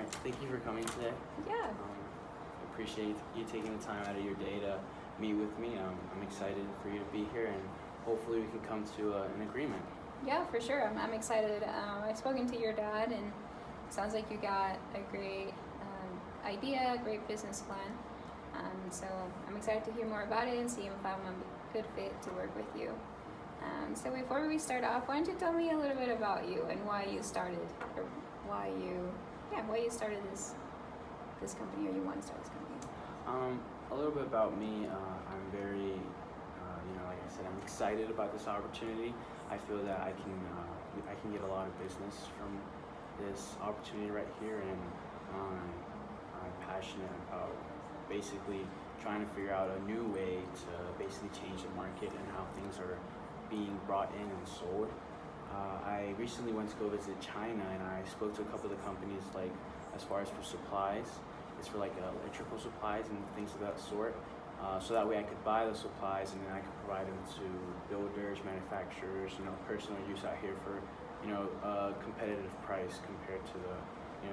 right. Thank you for coming today. Yeah. I appreciate you taking the time out of your day to meet with me. I'm excited for you to be here, and hopefully we can come to an agreement. Yeah, for sure. I'm excited. I've spoken to your dad, and it sounds like you got a great idea, great business plan. So I'm excited to hear more about it and see if I'm a good fit to work with you. So before we start off, why don't you tell me a little bit about you and why you started, or why you started this company, or you want to start this company? A little bit about me. I'm very, like I said, I'm excited about this opportunity. I feel that I can get a lot of business from this opportunity right here, and I'm passionate about basically trying to figure out a new way to basically change the market and how things are being brought in and sold. I recently went to go visit China, and I spoke to a couple of the companies, like as far as for supplies. It's for like electrical supplies and things of that sort. So that way I could buy the supplies and then I could provide them to builders, manufacturers, personal use out here for, a competitive price compared to the,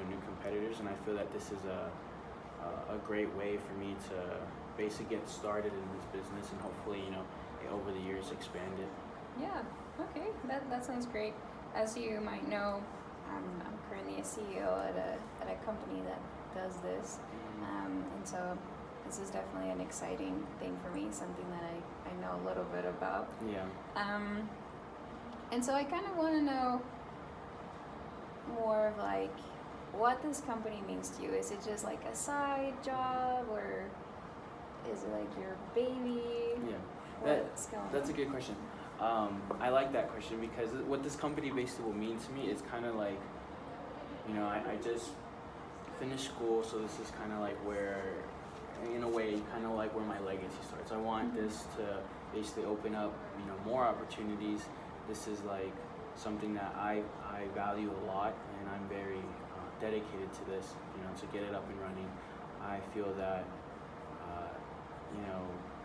new competitors. And I feel that this is a great way for me to basically get started in this business and hopefully, over the years expand it. Yeah. Okay. That sounds great. As you might know, I'm currently a CEO at a company that does this, and so this is definitely an exciting thing for me, something that I know a little bit about. Yeah. And so I kind of want to know more of like what this company means to you. Is it just like a side job, or is it like your baby? Yeah. What's going That's on? a good question. I like that question because what this company basically will mean to me is kind of like, I just finished school, so this is kind of like where, in a way, kind of like where my legacy starts. I want this to basically open up, more opportunities. This is like something that I value a lot, and I'm very dedicated to this, to get it up and running. I feel that,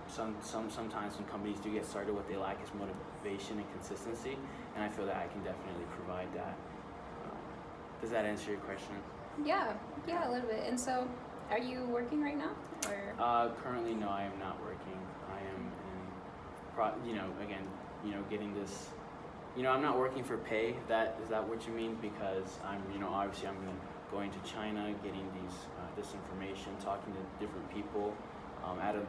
sometimes when companies do get started, what they lack is motivation and consistency, and I feel that I can definitely provide that. Does that answer your question? Yeah, a little bit. And so, are you working right now, or? Currently, no, I am not working. I am getting this. I'm not working for pay. Is that what you mean? Because I'm, obviously I'm going to China, getting this information, talking to different people. Out of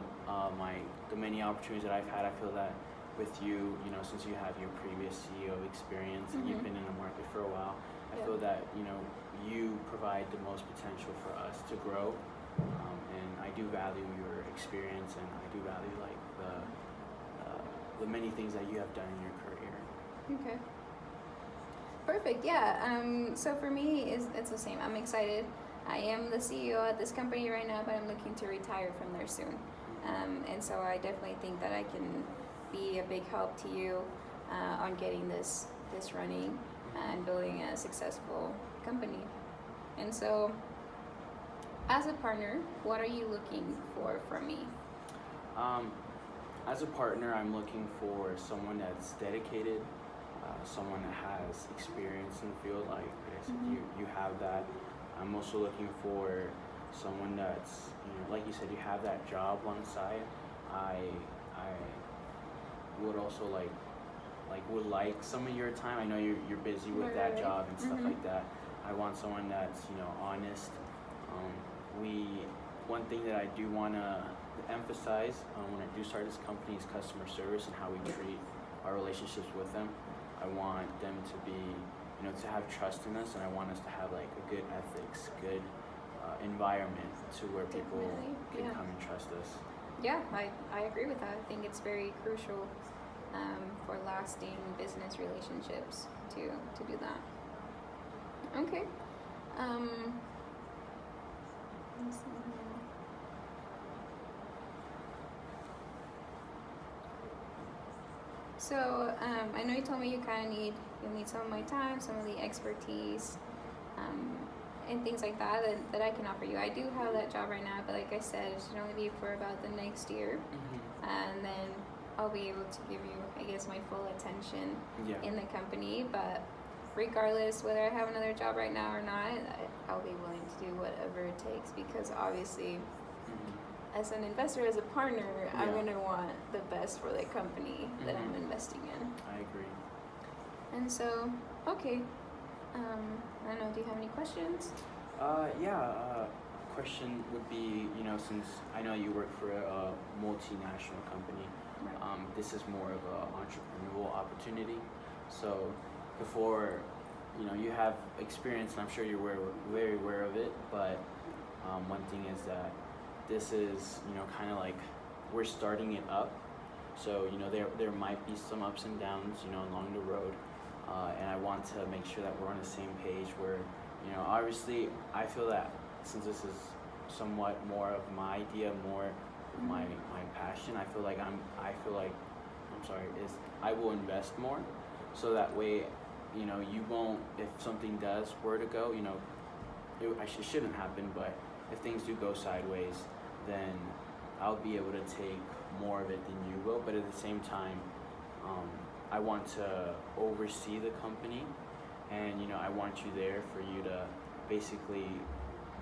the many opportunities that I've had, I feel that with you, since you have your previous CEO experience and you've been in the market for a while, I feel that you provide the most potential for us to grow, and I do value your experience, and I do value like the many things that you have done in your career. Okay. Perfect. Yeah. So for me, it's the same. I'm excited. I am the CEO at this company right now, but I'm looking to retire from there soon. And so I definitely think that I can be a big help to you on getting this running and building a successful company. And so, as a partner, what are you looking for from me? As a partner, I'm looking for someone that's dedicated, someone that has experience in the field. Like I said, you have that. I'm also looking for someone that's, like you said, you have that job on the side. I would also would like some of your time. I know you're busy with that job and stuff like that. I want someone that's, honest. One thing that I do want to emphasize when I do start this company is customer service and how we treat our relationships with them. I want them to be, to have trust in us, and I want us to have like a good ethics, good environment to where people can come and trust us. Yeah, I agree with that. I think it's very crucial for lasting business relationships to do that. Okay. Let's see here. So I know you told me you'll need some of my time, some of the expertise, and things like that I can offer you. I do have that job right now, but like I said, it should only be for about the next year, and then I'll be able to give you, I guess, my full attention in the company. But regardless whether I have another job right now or not, I'll be willing to do whatever it takes, because obviously, as an investor, as a partner, I'm Yeah. gonna want the best for the company that I'm investing in. I agree. And so, okay, I don't know. Do you have any questions? Question would be, since I know you work for a multinational company, Right. this is more of an entrepreneurial opportunity. So before, you have experience, and I'm sure you're very aware of it, but one thing is that this is, kind of like we're starting it up. So, there might be some ups and downs, along the road. And I want to make sure that we're on the same page where, obviously I feel that since this is somewhat more of my idea, more of my passion, I feel like I will invest more, so that way, you won't, if something were to go, it shouldn't happen, but if things do go sideways, then I'll be able to take more of it than you will. But at the same time, I want to oversee the company, and I want you there for you to basically,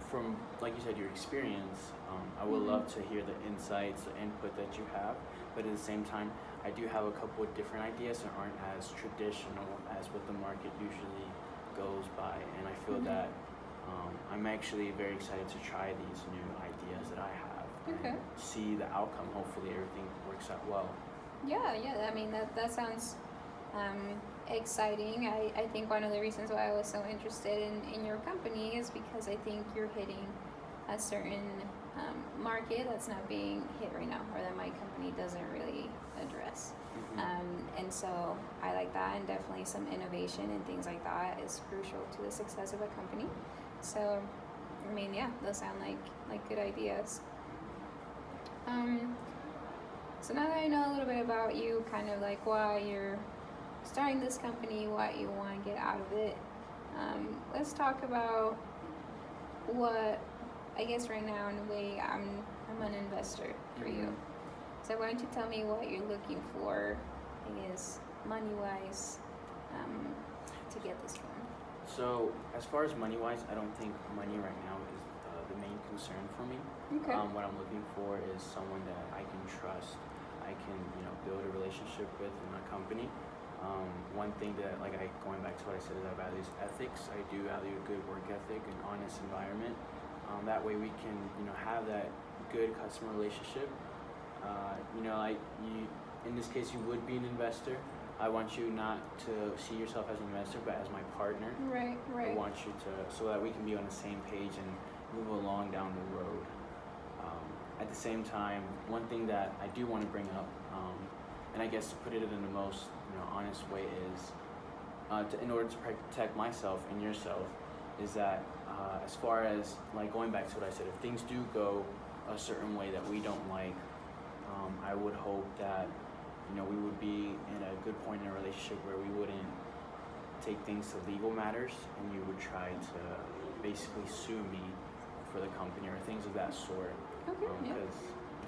from like you said, your experience. I would love to hear the insights, the input that you have, but at the same time, I do have a couple of different ideas that aren't as traditional as what the market usually goes by, and I feel that I'm actually very excited to try these new ideas that I have and see the outcome. Hopefully, everything works out well. Yeah. I mean, that sounds exciting. I think one of the reasons why I was so interested in your company is because I think you're hitting a certain market that's not being hit right now, or that my company doesn't really address. And so I like that, and definitely some innovation and things like that is crucial to the success of a company. So, I mean, yeah, those sound like good ideas. So now that I know a little bit about you, kind of like why you're starting this company, what you want to get out of it, let's talk about what, I guess right now in a way, I'm an investor for you. So why don't you tell me what you're looking for, I guess, money-wise, to get this going? So as far as money-wise, I don't think money right now is the main concern for me. Okay. What I'm looking for is someone that I can trust, I can build a relationship with in my company. One thing that, going back to what I said, is I value ethics. I do value a good work ethic, an honest environment. That way we can have that good customer relationship. In this case, you would be an investor. I want you not to see yourself as an investor, but as my partner. Right. I want you to, so that we can be on the same page and move along down the road. At the same time, one thing that I do want to bring up, and I guess to put it in the most honest way, is in order to protect myself and yourself, is that as far as going back to what I said, if things do go a certain way that we don't like, I would hope that we would be in a good point in a relationship where we wouldn't take things to legal matters, and you would try to basically sue me for the company or things of that sort. Okay. Because,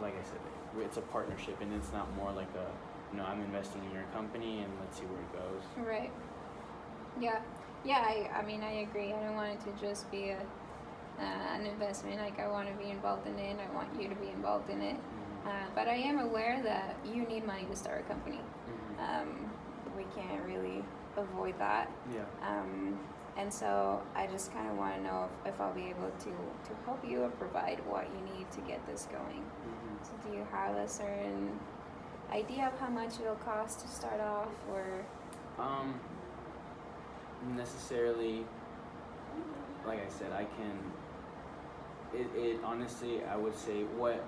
like I said, it's a partnership, and it's not more like I'm investing in your company and let's see where it goes. Right. Yeah. I mean, I agree. I don't want it to just be an investment. I want to be involved in it, and I want you to be involved in it. But I am aware that you need money to start a company. We can't really avoid that. Yeah. And so I just kind of want to know if I'll be able to help you or provide what you need to get this going. So do you have a certain idea of how much it'll cost to start off, or? Necessarily, like I said, I can. It honestly, I would say, what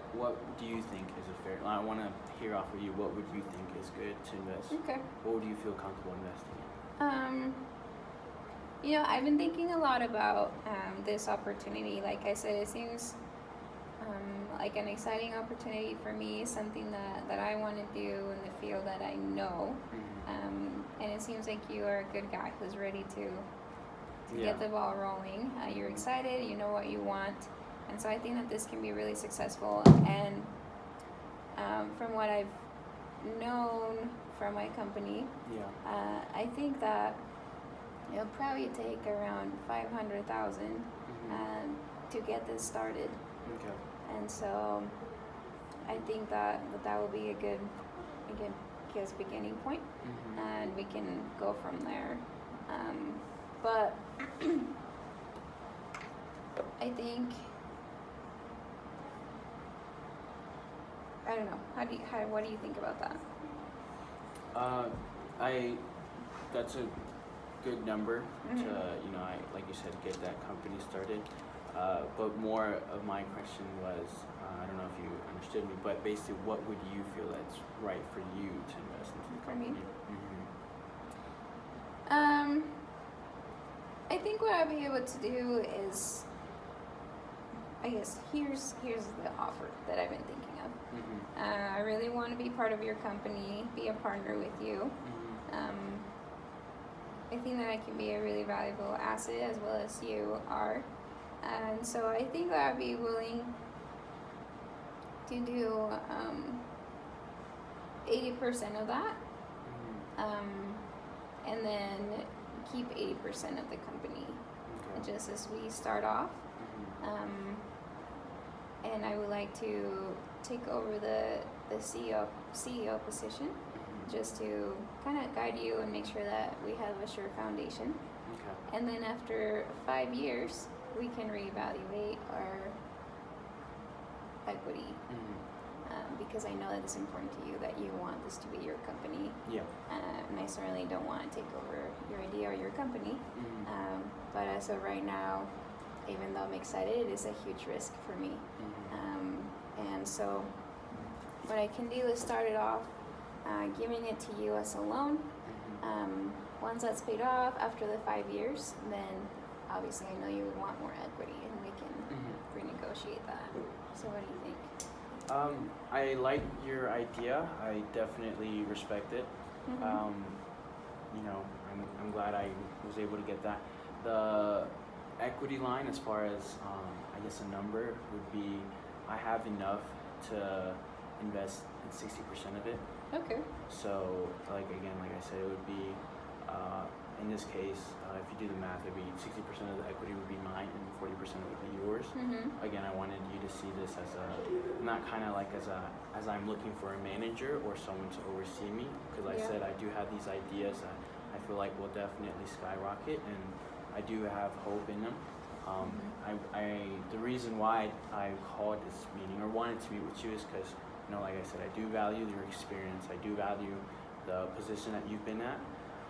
do you think is a fair? I want to hear off of you. What would you think is good to invest? Okay. What would you feel comfortable investing in? I've been thinking a lot about this opportunity. Like I said, it seems like an exciting opportunity for me, something that I want to do in the field that I know. And it seems like you are a good guy who's ready to get the ball rolling. You're excited, you know what you want. And so I think that this can be really successful. And from what I've known from my company, I think that it'll probably take around 500,000 to get this started. Okay. And so I think that will be a good guess beginning point, and we can go from there. But I think, I don't know. What do you think about that? That's a good number to, you know, like you said, get that company started. But more of my question was, I don't know if you understood me, but basically, what would you feel that's right for you to invest into the For me? company? I think what I'll be able to do is, I guess, here's the offer that I've been thinking of. I really want to be part of your company, be a partner with you. I think that I can be a really valuable asset as well as you are. And so I think that I'd be willing to do 80% of that, and then keep 80% of the company, Okay. just as we start off. And I would like to take over the CEO position, just to kind of guide you and make sure that we have a sure foundation. Okay. And then after 5 years, we can reevaluate our equity, because I know that it's important to you that you want this to be your company. Yeah. And I certainly don't want to take over your idea or your company. But as of right now, even though I'm excited, it is a huge risk for me. And so what I can do is start it off giving it to you as a loan. Once that's paid off after the 5 years, then obviously I know you would want more equity, and we can renegotiate that. So what do you think? I like your idea. I definitely respect it. You know, I'm glad I was able to get that. The equity line, as far as I guess a number would be, I have enough to invest in 60% of it. Okay. So, like I said, it would be in this case, if you do the math, it'd be 60% of the equity would be mine and 40% would be yours. Again, I wanted you to see this as not kind of like as I'm looking for a manager or someone to oversee me, because I said I do have these ideas that I feel like will definitely skyrocket, and I do have hope in them. The reason why I called this meeting or wanted to meet with you is because, you know, like I said, I do value your experience. I do value the position that you've been at.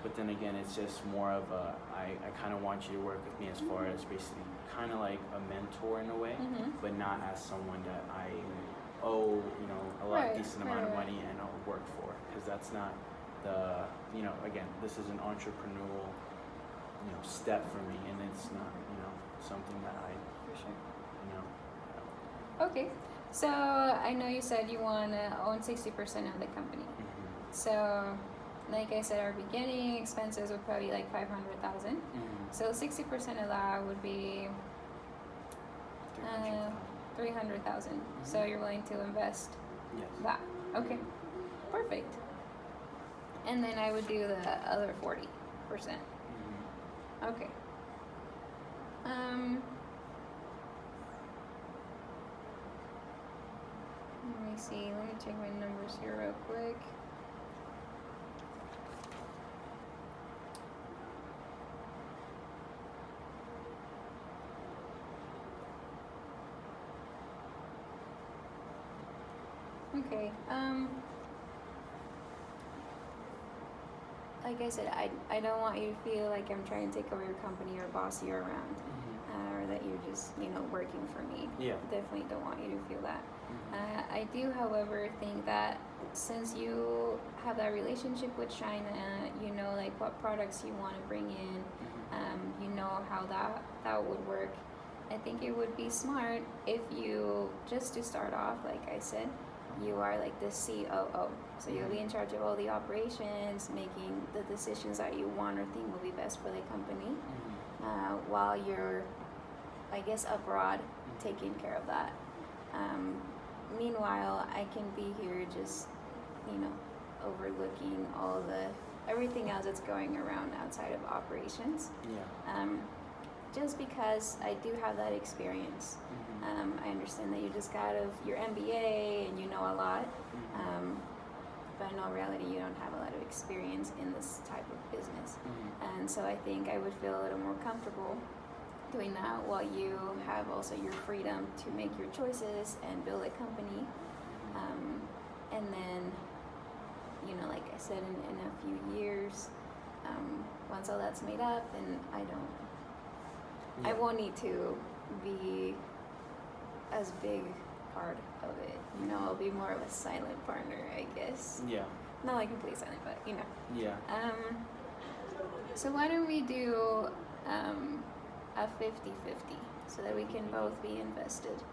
But then again, it's just more of I kind of want you to work with me as far as basically kind of like a mentor in a way, but not as someone that I owe, you know, a decent amount of money and I'll work for. Because that's not the, you know, again, this is an entrepreneurial, you know, step for me, and it's not, you know, something that I, For sure. you know. Okay. So I know you said you want to own 60% of the company. So, like I said, our beginning expenses would probably be like 500,000. So 60% of that would be 300,000. So you're willing to invest Yes. that? Okay, perfect. And then I would do the other 40%. Okay. Let me see. Let me check my numbers here real quick. Okay. Like I said, I don't want you to feel like I'm trying to take over your company or boss you around, or that you're just, you know, working for me. Yeah. Definitely don't want you to feel that. I do, however, think that since you have that relationship with China, you know, like what products you want to bring in, you know how that would work. I think it would be smart if you, just to start off, like I said, you are like the COO. So you'll be in charge of all the operations, making the decisions that you want or think will be best for the company, while you're, I guess, abroad, taking care of that. Meanwhile, I can be here just, you know, overlooking all the everything else that's going around outside of operations. Yeah. Just because I do have that experience. I understand that you just got of your MBA and you know a lot, but in all reality, you don't have a lot of experience in this type of business. And so I think I would feel a little more comfortable doing that while you have also your freedom to make your choices and build a company. And then, you know, like I said, in a few years, once all that's made up, then I won't need to be as big part of it. You know, I'll be more of a silent partner, I guess. Yeah. Not like completely silent, but you know. Yeah. So why don't we do a 50-50 so that we can both be invested,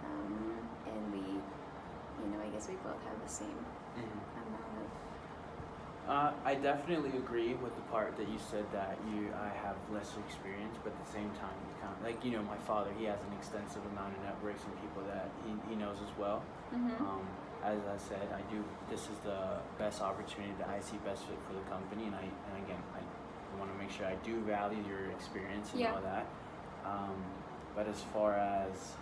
and we, you know, I guess we both have the same amount of. I definitely agree with the part that you said that I have less experience, but at the same time, you kind of, like, you know, my father, he has an extensive amount of networks and people that he knows as well. As I said, this is the best opportunity that I see best fit for the company, and again, I want to make sure I do value your experience and all that. But as far as,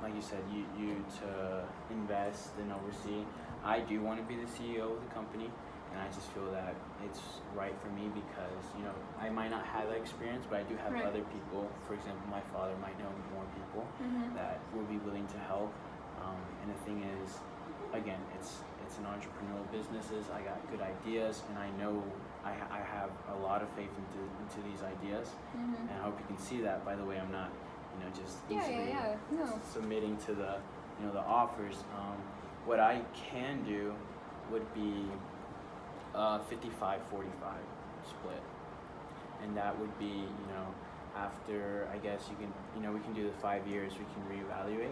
like you said, you to invest and oversee, I do want to be the CEO of the company, and I just feel that it's right for me because, you know, I might not have that experience, but I do have other people. For example, my father might know more people that will be willing to help. And the thing is, again, it's an entrepreneurial businesses. I got good ideas, and I know I have a lot of faith into these ideas, and I hope you can see that. By the way, I'm not, you know, just easily submitting to the, you know, the offers. What I can do would be 55-45 split, and that would be, you know, after, I guess you can, you know, we can do the 5 years, we can reevaluate.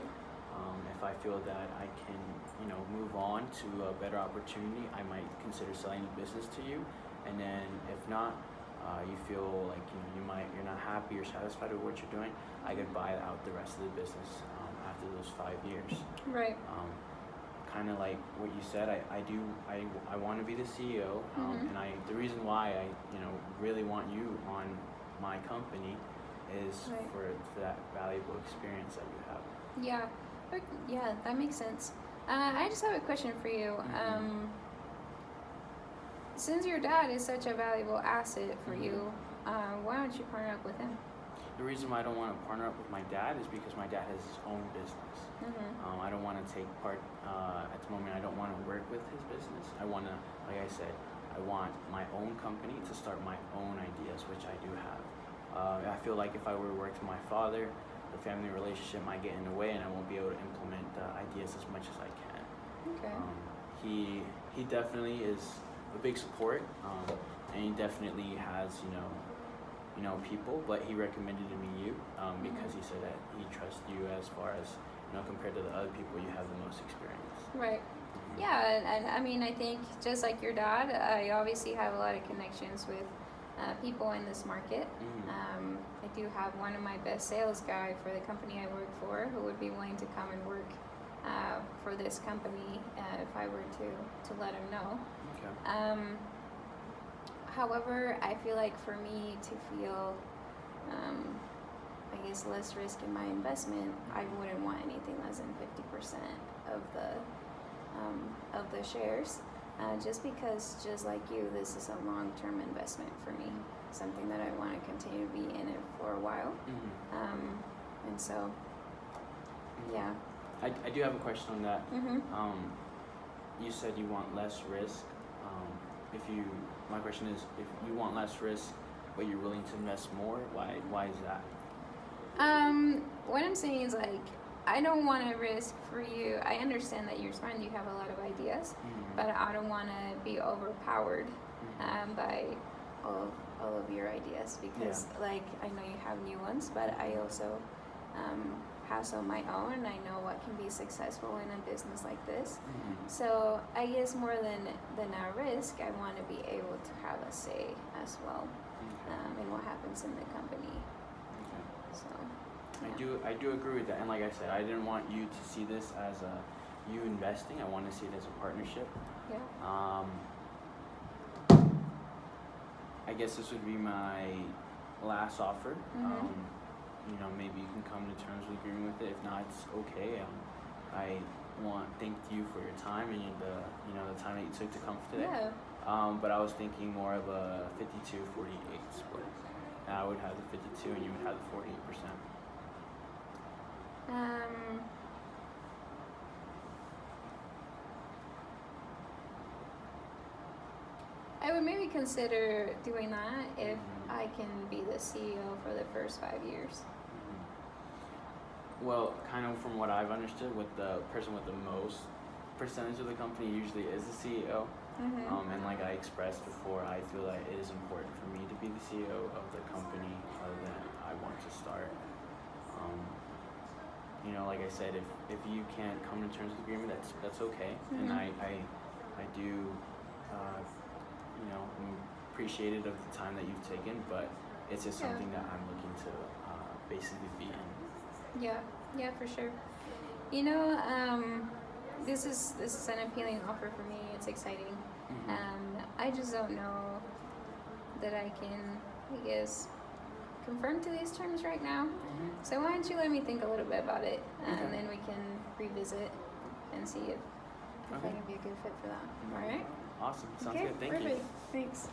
If I feel that I can, you know, move on to a better opportunity, I might consider selling the business to you. And then if not, you feel like, you know, you're not happy or satisfied with what you're doing, I could buy out the rest of the business after those 5 years. Right. Kind of like what you said, I want to be the CEO, and the reason why I, you know, really want you on my company is for that valuable experience that you have. Yeah. Yeah, that makes sense. I just have a question for you. Since your dad is such a valuable asset for you, why don't you partner up with him? The reason why I don't want to partner up with my dad is because my dad has his own business. I don't want to take part, at the moment, I don't want to work with his business. I want to, like I said, I want my own company to start my own ideas, which I do have. I feel like if I were to work with my father, the family relationship might get in the way, and I won't be able to implement ideas as much as I can. Okay. He definitely is a big support, and he definitely has, you know, people, but he recommended to me you, because he said that he trusts you as far as, you know, compared to the other people, you have the most experience. Right. Yeah, and I mean, I think just like your dad, I obviously have a lot of connections with people in this market. I do have one of my best sales guy for the company I work for who would be willing to come and work for this company if I were to let him know. Okay. However, I feel like for me to feel, I guess, less risk in my investment, I wouldn't want anything less than 50% of the shares. Just because, just like you, this is a long-term investment for me, something that I want to continue to be in it for a while. And so, yeah. I do have a question on that. You said you want less risk. My question is, if you want less risk, but you're willing to invest more, why is that? What I'm saying is, like, I don't want to risk for you. I understand that you're smart and you have a lot of ideas, but I don't want to be overpowered by all of your ideas because, like, I know you have new ones, but I also have some of my own, and I know what can be successful in a business like this. So I guess more than a risk, I want to be able to have a say as well in what happens in the company. So. I do agree with that, and like I said, I didn't want you to see this as you investing. I want to see it as a partnership. Yeah. I guess this would be my last offer. Mhm. You know, maybe you can come to terms with agreeing with it. If not, it's okay. I thank you for your time and the time that you took to come today. Yeah. But I was thinking more of a 52-48 split. I would have the 52 and you would have the 48%. I would maybe consider doing that if Mhm. I can be the CEO for the first 5 years. Well, kind of from what I've understood, with the person with the most percentage of the company usually is the CEO. Mm-hmm. And like I expressed before, I feel like it is important for me to be the CEO of the company that I want to start. Like I said, if you can't come to terms with agreement, that's okay. And Mhm. I do, I'm appreciative of the time that you've taken, but it's just Yeah. something that I'm looking to basically be in. Yeah, yeah, for sure. You know, this is an appealing offer for me. It's exciting. Mhm. I just don't know that I can, I guess, confirm to these terms right now. Mhm. So why don't you let me think a little bit about it, and Okay. then we can revisit and see if I Okay. can be a good fit for that. No All right. problem. Awesome. Sounds Okay. good. Thank Perfect. you. Thanks.